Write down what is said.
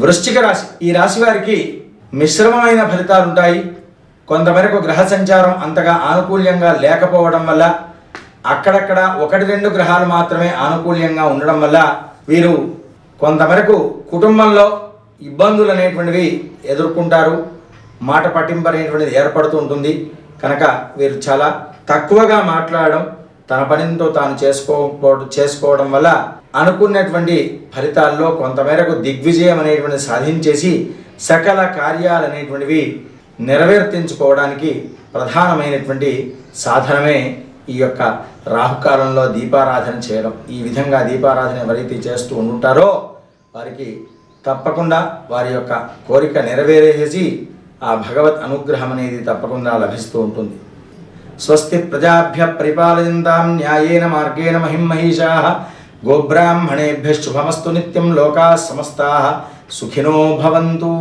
వృశ్చిక రాశి. ఈ రాశి వారికి మిశ్రమమైన ఫలితాలు ఉంటాయి. కొంతమేరకు గ్రహ సంచారం అంతగా ఆనుకూల్యంగా లేకపోవడం వల్ల, అక్కడక్కడ 1-2 గ్రహాలు మాత్రమే ఆనుకూల్యంగా ఉండడం వల్ల వీరు కొంతమేరకు కుటుంబంలో ఇబ్బందులు అనేటువంటివి ఎదుర్కొంటారు. మాట పట్టింపు అనేటువంటిది ఏర్పడుతూ ఉంటుంది. కనుక వీరు చాలా తక్కువగా మాట్లాడడం, తన పనితో తాను చేసుకోవడం వల్ల అనుకున్నటువంటి ఫలితాల్లో కొంతమేరకు దిగ్విజయం అనేటువంటిది సాధించేసి సకల కార్యాలు అనేటువంటివి నెరవేర్తించుకోవడానికి ప్రధానమైనటువంటి సాధనమే ఈ యొక్క రాహుకాలంలో దీపారాధన చేయడం. ఈ విధంగా దీపారాధన ఎవరైతే చేస్తూ ఉంటారో వారికి తప్పకుండా వారి యొక్క కోరిక నెరవేరేసి ఆ భగవత్ అనుగ్రహం అనేది తప్పకుండా లభిస్తూ ఉంటుంది. స్వస్తి ప్రజాభ్య పరిపాలయంతాం న్యాయేన మార్గేణ మహిం మహిషాః గోబ్రాహ్మణేభ్యః శుభమస్తు నిత్యం లోకాః సమస్తాః సుఖినో భవంతు.